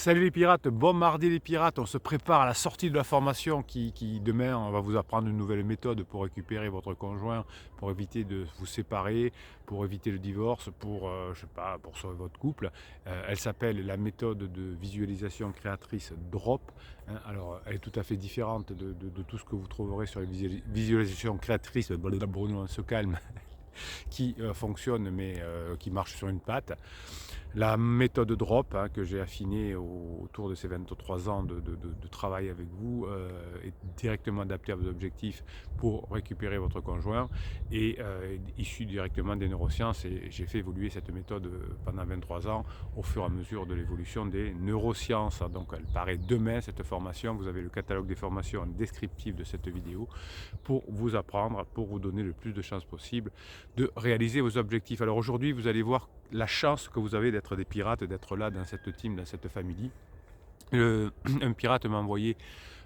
Salut les pirates, bon mardi les pirates, on se prépare à la sortie de la formation demain, on va vous apprendre une nouvelle méthode pour récupérer votre conjoint, pour éviter de vous séparer, pour éviter le divorce, pour, je sais pas, pour sauver votre couple. Elle s'appelle la méthode de visualisation créatrice DROP, hein. Alors elle est tout à fait différente de tout ce que vous trouverez sur les visualisations créatrices, Bruno on se calme, qui fonctionne mais qui marche sur une patte. La méthode drop, hein, que j'ai affinée autour de ces 23 ans de travail avec vous, est directement adaptée à vos objectifs pour récupérer votre conjoint et issue directement des neurosciences. Et j'ai fait évoluer cette méthode pendant 23 ans au fur et à mesure de l'évolution des neurosciences. Donc elle paraît demain cette formation. Vous avez le catalogue des formations en descriptif de cette vidéo pour vous apprendre, pour vous donner le plus de chances possible de réaliser vos objectifs. Alors aujourd'hui, vous allez voir la chance que vous avez d'être des pirates, d'être là dans cette team, dans cette famille. Un pirate m'a envoyé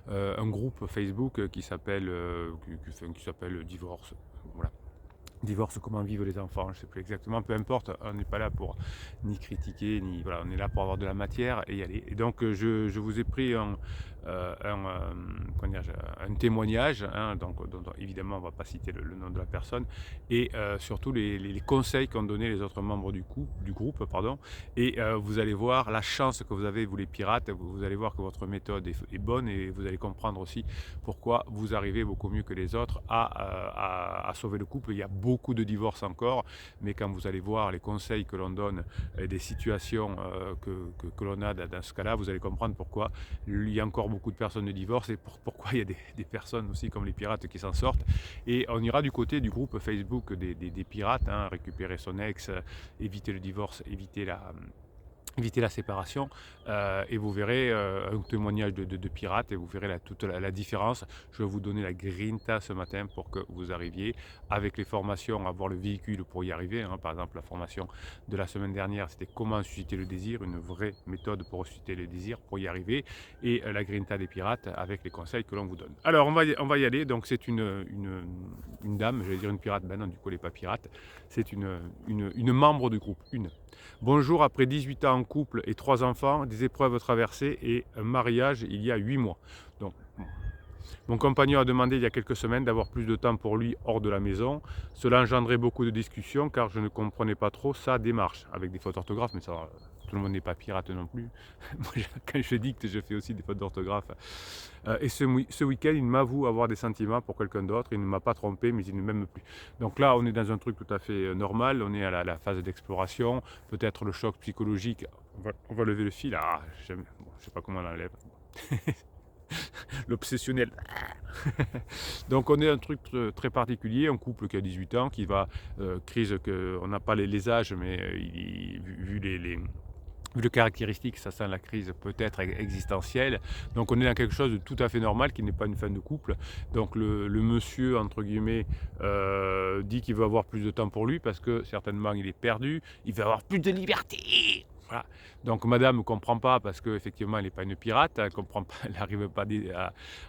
un groupe Facebook qui s'appelle Divorce. Voilà. Divorce, comment vivent les enfants, je ne sais plus exactement, peu importe, on n'est pas là pour ni critiquer, ni voilà, on est là pour avoir de la matière et y aller. Et donc je vous ai pris un témoignage, hein, dont évidemment on ne va pas citer le nom de la personne, et surtout les conseils qu'ont donné les autres membres du groupe, pardon. Et vous allez voir la chance que vous avez, vous les pirates, vous allez voir que votre méthode est bonne et vous allez comprendre aussi pourquoi vous arrivez beaucoup mieux que les autres à sauver le couple. Il y a beaucoup de divorces encore, mais quand vous allez voir les conseils que l'on donne et des situations que l'on a dans ce cas-là, vous allez comprendre pourquoi il y a encore beaucoup de personnes de divorce et pourquoi il y a des personnes aussi comme les pirates qui s'en sortent. Et on ira du côté du groupe Facebook des pirates, hein, récupérer son ex, éviter le divorce, éviter la séparation, et vous verrez un témoignage de pirates et vous verrez toute la différence. Je vais vous donner la grinta ce matin pour que vous arriviez avec les formations à avoir le véhicule pour y arriver, hein. Par exemple, la formation de la semaine dernière, c'était comment susciter le désir, une vraie méthode pour susciter le désir, pour y arriver, et la grinta des pirates avec les conseils que l'on vous donne. Alors on va y aller. Donc c'est une dame, j'allais dire une pirate, ben non, du coup elle n'est pas pirate, c'est une membre du groupe, une. Bonjour, après 18 ans en couple et 3 enfants, des épreuves traversées et un mariage il y a 8 mois. Donc, mon compagnon a demandé il y a quelques semaines d'avoir plus de temps pour lui hors de la maison. Cela engendrait beaucoup de discussions car je ne comprenais pas trop sa démarche, avec des fautes d'orthographe, mais ça, tout le monde n'est pas pirate non plus. Moi, quand je dicte, je fais aussi des fautes d'orthographe. Et ce week-end, il m'avoue avoir des sentiments pour quelqu'un d'autre. Il ne m'a pas trompé, mais il ne m'aime plus. Donc là, on est dans un truc tout à fait normal. On est à la phase d'exploration. Peut-être le choc psychologique. On va lever le fil. Ah, je ne sais pas comment on l'enlève. L'obsessionnel. Donc on est un truc très particulier, un couple qui a 18 ans, qui va, crise, on n'a pas les âges, mais vu les caractéristiques, ça sent la crise peut-être existentielle. Donc on est dans quelque chose de tout à fait normal, qui n'est pas une fin de couple. Donc le monsieur, entre guillemets, dit qu'il veut avoir plus de temps pour lui, parce que certainement il est perdu, il veut avoir plus de liberté. Voilà. Donc madame ne comprend pas parce qu'effectivement elle n'est pas une pirate, elle n'arrive pas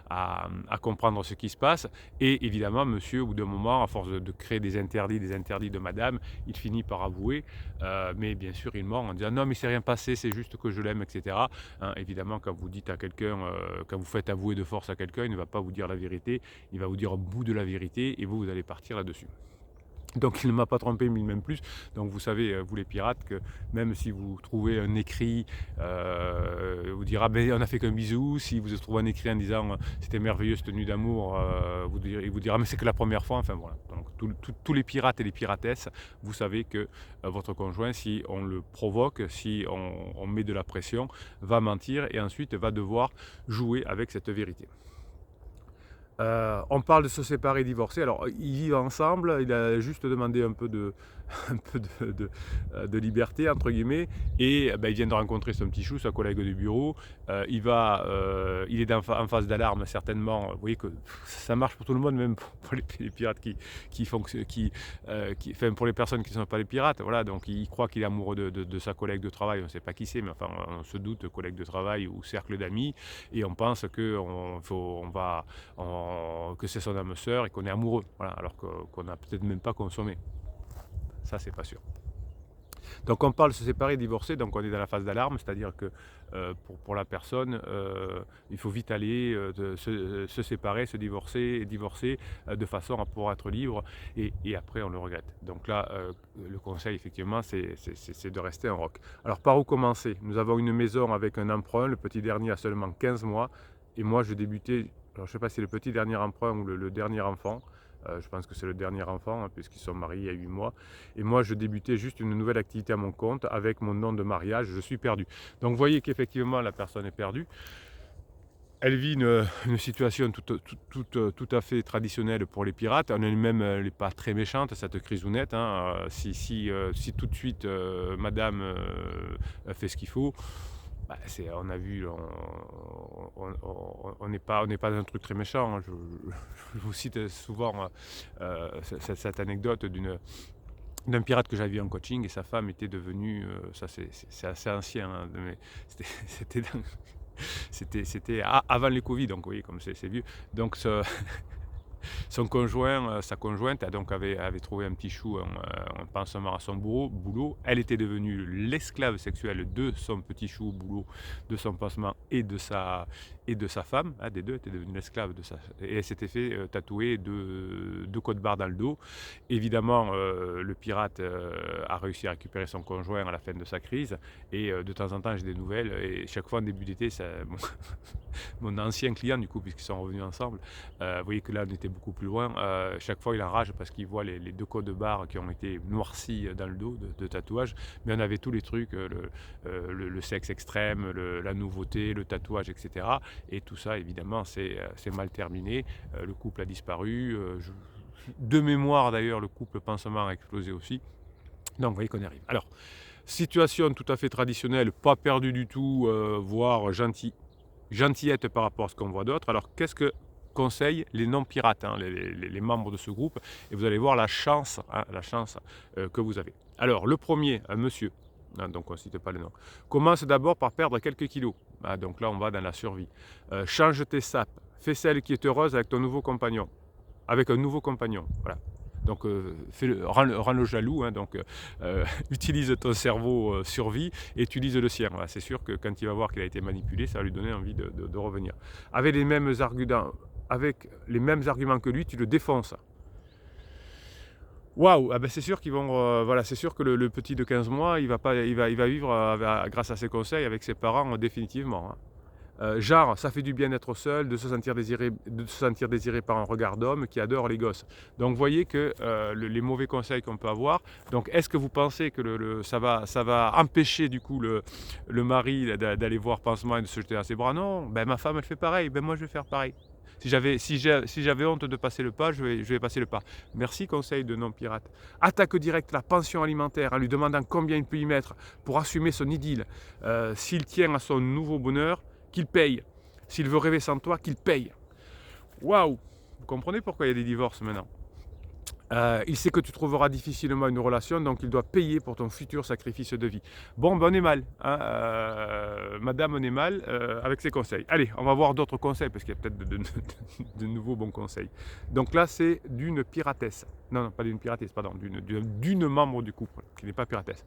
à comprendre ce qui se passe. Et évidemment monsieur, au bout d'un moment, à force de créer des interdits de madame, il finit par avouer, mais bien sûr il ment en disant non mais c'est rien passé, c'est juste que je l'aime, etc. Hein, évidemment quand vous dites à quelqu'un, quand vous faites avouer de force à quelqu'un, il ne va pas vous dire la vérité, il va vous dire un bout de la vérité et vous allez partir là-dessus. Donc il ne m'a pas trompé, mais même plus. Donc vous savez, vous les pirates, que même si vous trouvez un écrit, vous dira ben, on a fait qu'un bisou. Si vous trouvez un écrit en disant c'était merveilleux cette nuit d'amour, il vous dira mais c'est que la première fois. Enfin voilà. Donc tous les pirates et les piratesses, vous savez que votre conjoint, si on le provoque, si on met de la pression, va mentir et ensuite va devoir jouer avec cette vérité. On parle de se séparer, divorcer. Alors, ils vivent ensemble. Il a juste demandé un peu un peu de liberté, entre guillemets. Et il vient de rencontrer son petit chou, sa collègue du bureau. Il est en phase d'alarme, certainement. Vous voyez que ça marche pour tout le monde, même pour les pirates enfin, pour les personnes qui ne sont pas les pirates. Voilà, donc il croit qu'il est amoureux de sa collègue de travail. On ne sait pas qui c'est, mais enfin, on se doute, collègue de travail ou cercle d'amis. Et on pense que c'est son âme sœur et qu'on est amoureux, voilà, alors qu'on n'a peut-être même pas consommé. Ça, c'est pas sûr. Donc on parle de se séparer, divorcer, donc on est dans la phase d'alarme, c'est-à-dire que pour la personne, il faut vite aller se séparer, se divorcer, et divorcer de façon à pouvoir être libre et après on le regrette. Donc là, le conseil effectivement, c'est de rester en rock. Alors par où commencer? Nous avons une maison avec un emprunt, le petit dernier a seulement 15 mois et moi je débutais, alors je ne sais pas si c'est le petit dernier emprunt ou le dernier enfant. Je pense que c'est le dernier enfant, hein, puisqu'ils sont mariés il y a 8 mois. Et moi, je débutais juste une nouvelle activité à mon compte avec mon nom de mariage. Je suis perdu. Donc, vous voyez qu'effectivement, la personne est perdue. Elle vit une situation tout à fait traditionnelle pour les pirates. En elle-même, elle n'est pas très méchante, cette crisounette. Hein. Si tout de suite, madame fait ce qu'il faut, bah, on a vu, on n'est pas dans un truc très méchant. Hein. Je vous cite souvent cette anecdote d'un pirate que j'avais vu en coaching et sa femme était devenue, ça c'est assez ancien, hein, mais c'était avant les Covid, donc vous voyez comme c'est vieux. Donc son conjoint, sa conjointe avait trouvé un petit chou en pansement à son boulot. Elle était devenue l'esclave sexuelle de son petit chou au boulot, de son pansement et de sa femme. Hein, des deux étaient devenue l'esclave de sa. Et elle s'était fait tatouer deux codes barres dans le dos. Évidemment, le pirate a réussi à récupérer son conjoint à la fin de sa crise. Et de temps en temps, j'ai des nouvelles. Et chaque fois en début d'été, mon ancien client, du coup, puisqu'ils sont revenus ensemble, vous voyez que là, on était beaucoup plus loin. Chaque fois, il enrage parce qu'il voit les deux codes barres qui ont été noircis dans le dos de tatouage. Mais on avait tous les trucs, le sexe extrême, la nouveauté, le tatouage, etc. Et tout ça, évidemment, c'est mal terminé. Le couple a disparu. De mémoire, d'ailleurs, le couple pansement a explosé aussi. Donc, vous voyez qu'on y arrive. Alors, situation tout à fait traditionnelle, pas perdue du tout, voire gentillette par rapport à ce qu'on voit d'autres. Alors, qu'est-ce que conseillent les non-pirates, hein, les membres de ce groupe? Et vous allez voir la chance que vous avez. Alors, le premier, un monsieur, hein, donc on ne cite pas le nom, commence d'abord par perdre quelques kilos. Ah, donc là, on va dans la survie. Change tes sapes, fais celle qui est heureuse avec ton nouveau compagnon. Avec un nouveau compagnon, voilà. Donc rends-le jaloux, hein, donc utilise ton cerveau survie et utilise le sien. Voilà, c'est sûr que quand il va voir qu'il a été manipulé, ça va lui donner envie de revenir. Avec les mêmes arguments que lui, tu le défonces. Waouh, ah ben c'est sûr qu'ils vont, voilà, c'est sûr que le petit de 15 mois, il va vivre grâce à ses conseils avec ses parents définitivement. Hein. Genre, ça fait du bien d'être seul, de se sentir désiré par un regard d'homme qui adore les gosses. Donc, vous voyez que les mauvais conseils qu'on peut avoir. Donc, est-ce que vous pensez que ça va empêcher du coup le mari d'aller voir pansement et de se jeter à ses bras? Non, ben ma femme elle fait pareil, ben moi je vais faire pareil. Si j'avais honte de passer le pas, je vais passer le pas. Merci conseil de non-pirate. Attaque direct la pension alimentaire en lui demandant combien il peut y mettre pour assumer son idylle. S'il tient à son nouveau bonheur, qu'il paye. S'il veut rêver sans toi, qu'il paye. Waouh! Vous comprenez pourquoi il y a des divorces maintenant? Il sait que tu trouveras difficilement une relation, donc il doit payer pour ton futur sacrifice de vie. Bon, ben on est mal. Hein, madame, on est mal avec ses conseils. Allez, on va voir d'autres conseils, parce qu'il y a peut-être de nouveaux bons conseils. Donc là, c'est d'une piratesse. Non, pas d'une piratesse, pardon, d'une membre du couple, qui n'est pas piratesse.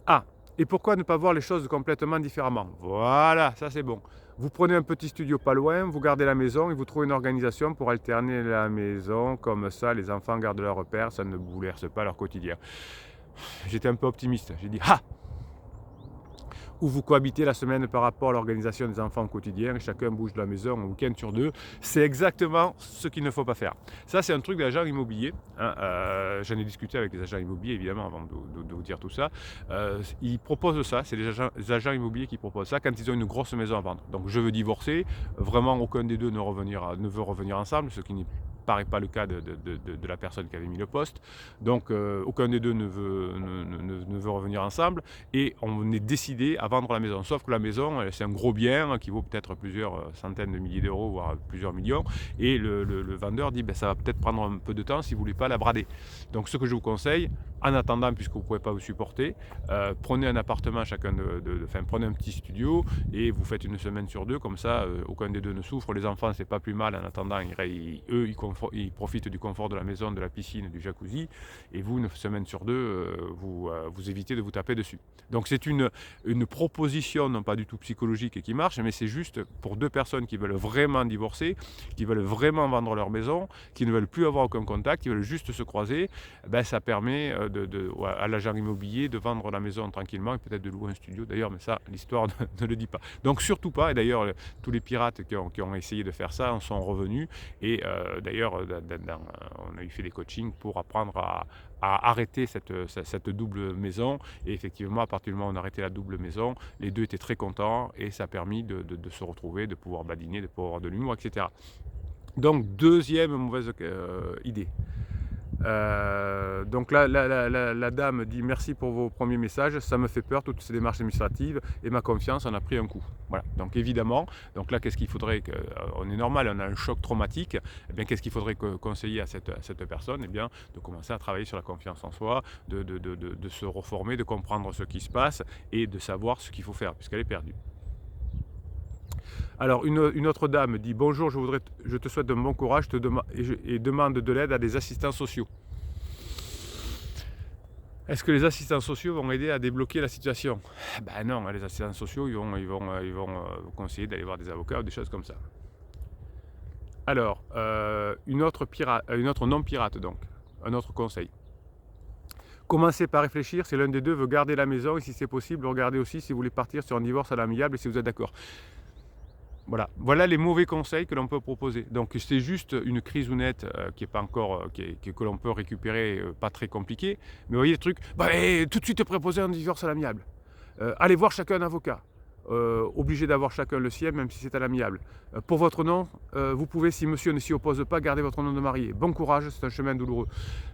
Ah, et pourquoi ne pas voir les choses complètement différemment? Voilà, ça c'est bon. Vous prenez un petit studio pas loin, vous gardez la maison et vous trouvez une organisation pour alterner la maison. Comme ça, les enfants gardent leurs repères, ça ne bouleverse pas leur quotidien. J'étais un peu optimiste. J'ai dit, ah! Où vous cohabitez la semaine par rapport à l'organisation des enfants au quotidien, chacun bouge de la maison un week-end sur deux, c'est exactement ce qu'il ne faut pas faire. Ça, c'est un truc d'agent immobilier. Hein, j'en ai discuté avec des agents immobiliers, évidemment, avant de vous dire tout ça. Ils proposent ça, c'est les agents immobiliers qui proposent ça quand ils ont une grosse maison à vendre. Donc, je veux divorcer, vraiment aucun des deux ne veut revenir ensemble, ce qui n'est paraît pas le cas de la personne qui avait mis le poste. Donc aucun des deux ne veut revenir ensemble et on est décidé à vendre la maison. Sauf que la maison, c'est un gros bien qui vaut peut-être plusieurs centaines de milliers d'euros, voire plusieurs millions. Et le vendeur dit ça va peut-être prendre un peu de temps si vous ne voulez pas la brader. Donc ce que je vous conseille, en attendant, puisque vous ne pouvez pas vous supporter, prenez un appartement chacun prenez un petit studio et vous faites une semaine sur deux, comme ça aucun des deux ne souffre. Les enfants, c'est pas plus mal en attendant, eux ils ils profitent du confort de la maison, de la piscine, du jacuzzi, et vous, une semaine sur deux, vous évitez de vous taper dessus. Donc c'est une proposition, non pas du tout psychologique et qui marche, mais c'est juste pour deux personnes qui veulent vraiment divorcer, qui veulent vraiment vendre leur maison, qui ne veulent plus avoir aucun contact, qui veulent juste se croiser. Ben, ça permet à l'agent immobilier de vendre la maison tranquillement et peut-être de louer un studio d'ailleurs, mais ça l'histoire ne le dit pas. Donc surtout pas, et d'ailleurs tous les pirates qui ont essayé de faire ça en sont revenus, et d'ailleurs on a eu fait des coachings pour apprendre à arrêter cette double maison, et effectivement à partir du moment où on a arrêté la double maison, les deux étaient très contents et ça a permis de se retrouver, de pouvoir badiner, de pouvoir avoir de l'humour, etc. Donc deuxième mauvaise idée. Donc là, la dame dit merci pour vos premiers messages, ça me fait peur, toutes ces démarches administratives et ma confiance en a pris un coup. Voilà, donc évidemment, donc là qu'est-ce qu'il faudrait, on est normal, on a un choc traumatique, eh bien qu'est-ce qu'il faudrait conseiller à cette personne? Eh bien de commencer à travailler sur la confiance en soi, de se reformer, de comprendre ce qui se passe et de savoir ce qu'il faut faire puisqu'elle est perdue. Alors, une autre dame dit « Bonjour, je te souhaite un bon courage et demande de l'aide à des assistants sociaux. » Est-ce que les assistants sociaux vont aider à débloquer la situation? Ben non, les assistants sociaux, ils vont vous conseiller d'aller voir des avocats ou des choses comme ça. Alors, une autre non-pirate donc, un autre conseil. Commencez par réfléchir si l'un des deux veut garder la maison et si c'est possible, regardez aussi si vous voulez partir sur un divorce à l'amiable et si vous êtes d'accord. Voilà les mauvais conseils que l'on peut proposer. Donc c'est juste une crise ou nette qui est pas encore, que l'on peut récupérer, pas très compliqué. Mais vous voyez le truc, tout de suite proposer un divorce à l'amiable. Allez voir chacun un avocat. Obligé d'avoir chacun le sien, même si c'est à l'amiable. Pour votre nom, vous pouvez, si monsieur ne s'y oppose pas, garder votre nom de marié. Bon courage, c'est un chemin douloureux.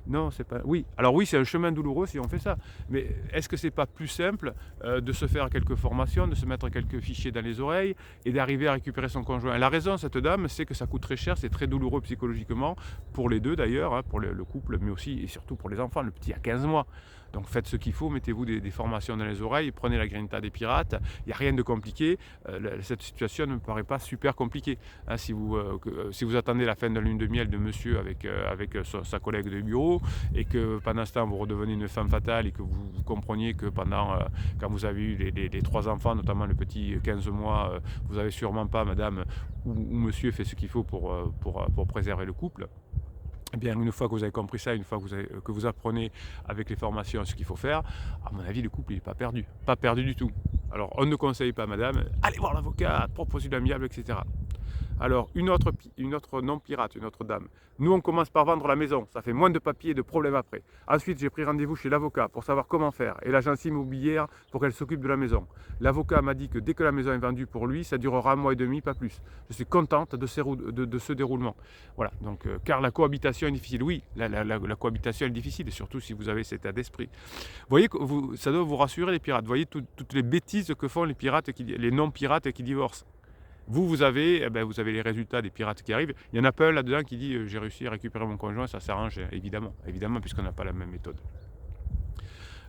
Non, c'est pas. Oui, alors oui, c'est un chemin douloureux si on fait ça. Mais est-ce que c'est pas plus simple de se faire quelques formations, de se mettre quelques fichiers dans les oreilles et d'arriver à récupérer son conjoint? Elle a raison, cette dame, c'est que ça coûte très cher, c'est très douloureux psychologiquement, pour les deux d'ailleurs, hein, pour le couple, mais aussi et surtout pour les enfants. Le petit a 15 mois. Donc faites ce qu'il faut, mettez-vous des formations dans les oreilles, prenez la grinta des pirates, il n'y a rien de compliqué, cette situation ne me paraît pas super compliquée. Hein, si vous attendez la fin de la lune de miel de monsieur avec sa collègue de bureau, et que pendant ce temps vous redevenez une femme fatale, et que vous compreniez que quand vous avez eu les 3 enfants, notamment le petit 15 mois, vous n'avez sûrement pas, madame ou monsieur, fait ce qu'il faut pour préserver le couple. Eh bien, une fois que vous avez compris ça, une fois que vous apprenez avec les formations ce qu'il faut faire, à mon avis, le couple n'est pas perdu. Pas perdu du tout. Alors, on ne conseille pas, madame, allez voir l'avocat, proposez l'amiable, etc. Alors, une autre non-pirate, une autre dame. Nous, on commence par vendre la maison. Ça fait moins de papiers et de problèmes après. Ensuite, j'ai pris rendez-vous chez l'avocat pour savoir comment faire et l'agence immobilière pour qu'elle s'occupe de la maison. L'avocat m'a dit que dès que la maison est vendue pour lui, ça durera 1 mois et demi, pas plus. Je suis contente de ce déroulement. Voilà, donc, car la cohabitation est difficile. Oui, la cohabitation est difficile, surtout si vous avez cet état d'esprit. Vous voyez que ça doit vous rassurer, les pirates. Vous voyez toutes les bêtises que font les non-pirates qui divorcent. Vous avez les résultats des pirates qui arrivent. Il y en a pas un là-dedans qui dit j'ai réussi à récupérer mon conjoint, ça s'arrange, évidemment, puisqu'on n'a pas la même méthode.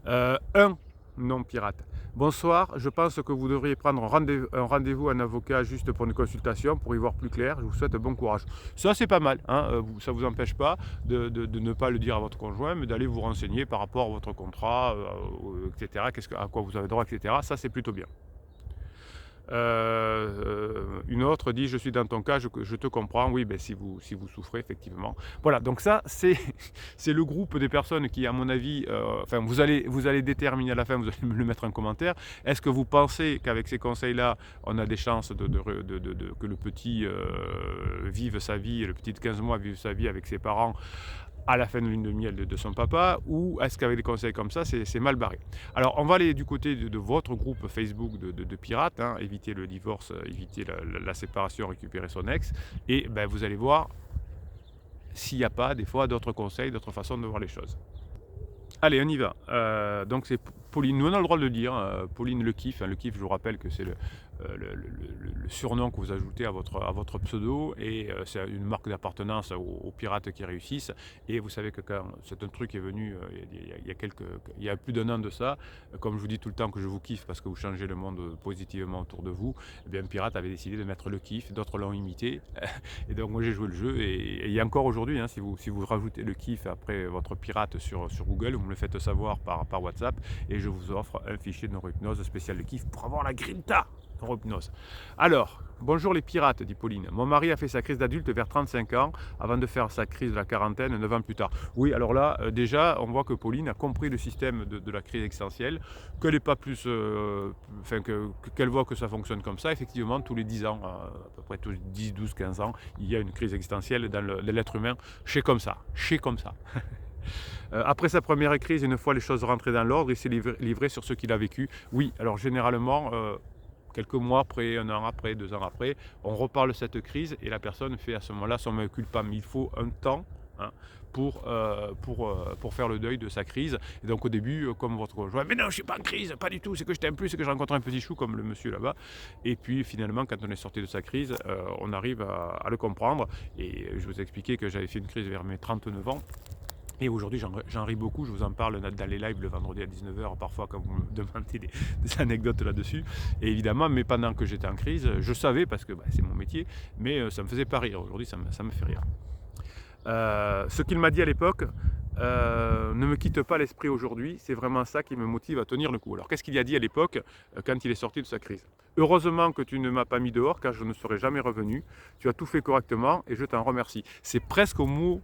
Un non-pirate. Bonsoir, je pense que vous devriez prendre un rendez-vous à un avocat juste pour une consultation, pour y voir plus clair. Je vous souhaite bon courage. Ça, c'est pas mal. Hein, ça ne vous empêche pas de ne pas le dire à votre conjoint, mais d'aller vous renseigner par rapport à votre contrat, etc., à quoi vous avez droit, etc. Ça, c'est plutôt bien. Une autre dit je suis dans ton cas, je te comprends, oui, si vous souffrez effectivement. Voilà, donc ça c'est le groupe des personnes qui, à mon avis, vous allez déterminer à la fin, vous allez me le mettre en commentaire. Est-ce que vous pensez qu'avec ces conseils-là, on a des chances que le petit vive sa vie, le petit de 15 mois vive sa vie avec ses parents à la fin de lune de miel de son papa, ou est-ce qu'avec des conseils comme ça, c'est mal barré? Alors, on va aller du côté de votre groupe Facebook de pirates, hein, éviter le divorce, éviter la séparation, récupérer son ex, et vous allez voir s'il n'y a pas, des fois, d'autres conseils, d'autres façons de voir les choses. Allez, on y va. Donc c'est Pauline, nous on a le droit de le dire, Pauline Le Kiff. Le Kiff, je vous rappelle que c'est le surnom que vous ajoutez à votre pseudo, et c'est une marque d'appartenance aux pirates qui réussissent. Et vous savez que quand c'est un truc qui est venu il y a plus d'1 an de ça, comme je vous dis tout le temps que je vous kiffe parce que vous changez le monde positivement autour de vous, eh bien, un pirate avait décidé de mettre le kiff, d'autres l'ont imité, et donc moi j'ai joué le jeu, et encore aujourd'hui, hein, si vous rajoutez le kiff après votre pirate sur Google, vous me le faites savoir par WhatsApp, et je vous offre un fichier de neurohypnose spécial de kiff pour avoir la grinta neurohypnose. Alors, bonjour les pirates, dit Pauline. Mon mari a fait sa crise d'adulte vers 35 ans, avant de faire sa crise de la quarantaine 9 ans plus tard. Oui, alors là, déjà, on voit que Pauline a compris le système de la crise existentielle, qu'elle n'est pas plus... qu'elle voit que ça fonctionne comme ça. Effectivement, tous les 10 ans, à peu près tous les 10, 12, 15 ans, il y a une crise existentielle dans l'être humain. Chez comme ça. Après sa première crise, une fois les choses rentrées dans l'ordre, il s'est livré sur ce qu'il a vécu. Oui, alors généralement, quelques mois après, 1 an après, 2 ans après, on reparle de cette crise, et la personne fait à ce moment-là son mea culpa. Mais il faut un temps, hein, pour faire le deuil de sa crise. Et donc au début, comme votre conjoint, mais non, je ne suis pas en crise, pas du tout, c'est que je t'aime plus, c'est que j'ai rencontré un petit chou comme le monsieur là-bas. Et puis finalement, quand on est sorti de sa crise, on arrive à le comprendre. Et je vous ai expliqué que j'avais fait une crise vers mes 39 ans. Et aujourd'hui, j'en ris beaucoup, je vous en parle dans les lives le vendredi à 19h, parfois quand vous me demandez des anecdotes là-dessus. Et évidemment, mais pendant que j'étais en crise, je savais, parce que c'est mon métier, mais ça ne me faisait pas rire. Aujourd'hui, ça me fait rire. Ce qu'il m'a dit à l'époque, ne me quitte pas l'esprit aujourd'hui, c'est vraiment ça qui me motive à tenir le coup. Alors qu'est-ce qu'il a dit à l'époque, quand il est sorti de sa crise? Heureusement que tu ne m'as pas mis dehors, car je ne serais jamais revenu. Tu as tout fait correctement et je t'en remercie. C'est presque au mot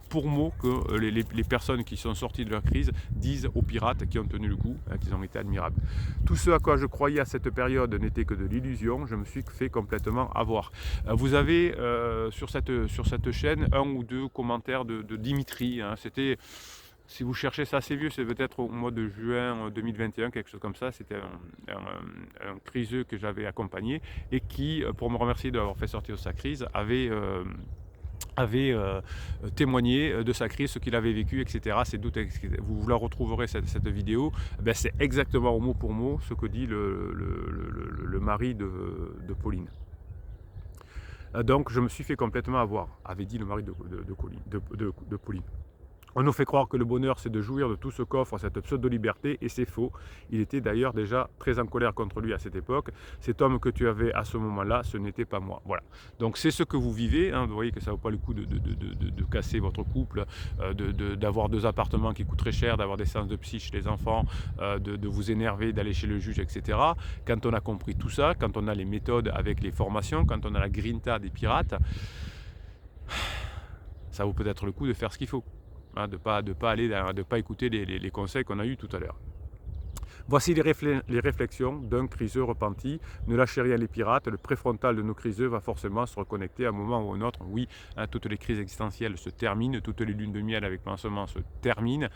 pour mot que les personnes qui sont sorties de la crise disent aux pirates qui ont tenu le coup, qu'ils ont été admirables. Tout ce à quoi je croyais à cette période n'était que de l'illusion, je me suis fait complètement avoir. Vous avez sur cette chaîne 1 ou 2 commentaires de Dimitri, hein. C'était... Si vous cherchez ça, assez vieux, c'est peut-être au mois de juin 2021, quelque chose comme ça. C'était un criseux que j'avais accompagné, et qui, pour me remercier d'avoir fait sortir de sa crise, avait témoigné de sa crise, ce qu'il avait vécu, etc. Vous la retrouverez, cette vidéo. C'est exactement au mot pour mot ce que dit le mari de Pauline. Donc je me suis fait complètement avoir, avait dit le mari de Pauline. On nous fait croire que le bonheur, c'est de jouir de tout ce qu'offre cette pseudo-liberté, et c'est faux. Il était d'ailleurs déjà très en colère contre lui à cette époque. Cet homme que tu avais à ce moment-là, ce n'était pas moi. Voilà. Donc c'est ce que vous vivez, hein. Vous voyez que ça ne vaut pas le coup de casser votre couple, d'avoir 2 appartements qui coûtent très cher, d'avoir des séances de psy chez les enfants, de vous énerver, d'aller chez le juge, etc. Quand on a compris tout ça, quand on a les méthodes avec les formations, quand on a la grinta des pirates, ça vaut peut-être le coup de faire ce qu'il faut. Hein, de pas écouter les conseils qu'on a eus tout à l'heure. Voici les réflexions d'un criseux repenti. Ne lâchez rien les pirates, le préfrontal de nos criseux va forcément se reconnecter à un moment ou à un autre. Oui, hein, toutes les crises existentielles se terminent, toutes les lunes de miel avec pansement se terminent.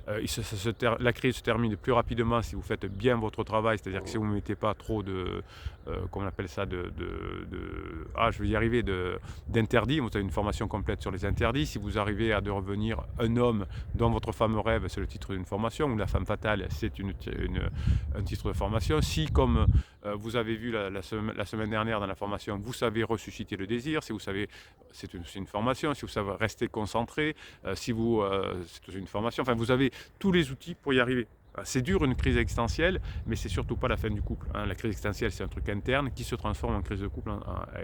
La crise se termine plus rapidement si vous faites bien votre travail, c'est-à-dire que si vous ne mettez pas trop comment on appelle ça, je vais y arriver, d'interdits. Vous avez une formation complète sur les interdits. Si vous arrivez à devenir un homme dont votre femme rêve, c'est le titre d'une formation, ou la femme fatale, c'est un titre de formation. Si, comme vous avez vu la semaine dernière dans la formation, vous savez ressusciter le désir, si vous savez, c'est une formation. Si vous savez rester concentré, c'est une formation. Enfin, vous avez tous les outils pour y arriver. C'est dur, une crise existentielle, mais c'est surtout pas la fin du couple, hein. La crise existentielle, c'est un truc interne qui se transforme en crise de couple,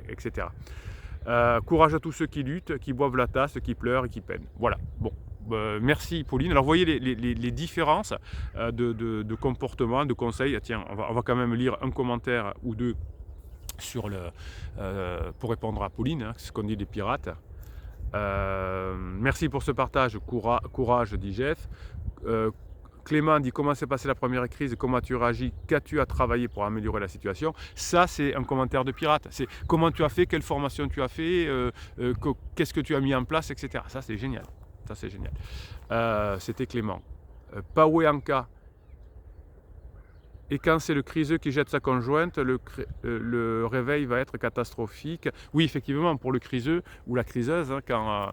etc. Courage à tous ceux qui luttent, qui boivent la tasse, qui pleurent et qui peinent. Voilà. Bon. Merci Pauline. Alors vous voyez les différences de comportement, de conseils. Tiens, on va quand même lire un commentaire ou 2 sur pour répondre à Pauline, hein, ce qu'on dit des pirates. Merci pour ce partage, courage, dit Jeff. Clément dit comment s'est passée la première crise, comment tu réagis, qu'as-tu à travailler pour améliorer la situation. Ça, c'est un commentaire de pirate. C'est comment tu as fait, quelle formation tu as fait, qu'est-ce que tu as mis en place, etc. Ça, c'est génial. C'était Clément. Paouéanka. Et quand c'est le criseux qui jette sa conjointe, le réveil va être catastrophique. Oui, effectivement, pour le criseux ou la criseuse, hein,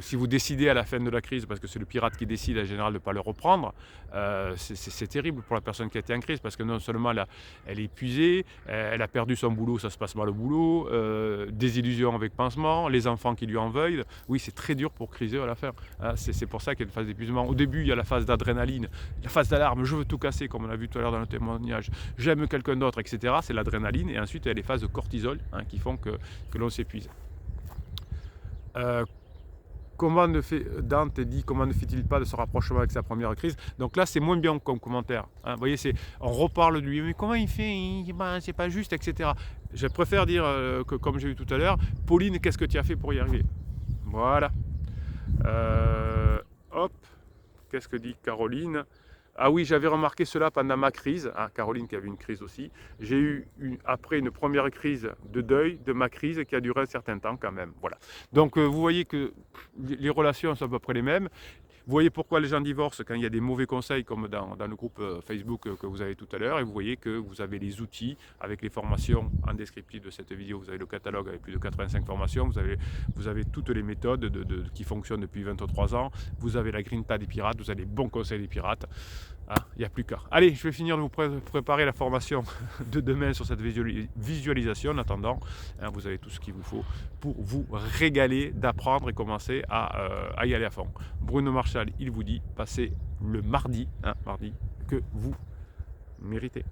si vous décidez à la fin de la crise, parce que c'est le pirate qui décide en général de ne pas le reprendre, c'est terrible pour la personne qui a été en crise, parce que non seulement elle est épuisée, elle a perdu son boulot, ça se passe mal au boulot, des illusions avec pansement, les enfants qui lui en veuillent. Oui, c'est très dur pour criseux à la fin. Hein, c'est pour ça qu'il y a une phase d'épuisement. Au début, il y a la phase d'adrénaline, la phase d'alarme, je veux tout casser, comme on a vu tout à l'heure dans le témoignage, j'aime quelqu'un d'autre, etc. C'est l'adrénaline, et ensuite il y a les phases de cortisol, hein, qui font que l'on s'épuise. Dante dit comment ne fait-il pas de ce rapprochement avec sa première crise. Donc là c'est moins bien comme commentaire, hein. Vous voyez, on reparle de lui, mais comment il fait, c'est pas juste, etc. Je préfère dire que, comme j'ai vu tout à l'heure, Pauline, qu'est-ce que tu as fait pour y arriver? Voilà. Hop, qu'est-ce que dit Caroline? Ah oui, j'avais remarqué cela pendant ma crise, hein, Caroline qui avait une crise aussi. J'ai eu après une première crise de deuil de ma crise qui a duré un certain temps quand même. Voilà. Donc vous voyez que les relations sont à peu près les mêmes. Vous voyez pourquoi les gens divorcent quand il y a des mauvais conseils, comme dans le groupe Facebook que vous avez tout à l'heure, et vous voyez que vous avez les outils avec les formations en descriptif de cette vidéo. Vous avez le catalogue avec plus de 85 formations, vous avez toutes les méthodes qui fonctionnent depuis 23 ans, vous avez la grinta des pirates, vous avez les bons conseils des pirates. Il n'y a plus qu'à. Allez, je vais finir de vous préparer la formation de demain sur cette visualisation. En attendant, hein, vous avez tout ce qu'il vous faut pour vous régaler d'apprendre et commencer à y aller à fond. Bruno Marchal, il vous dit, passez le mardi que vous méritez.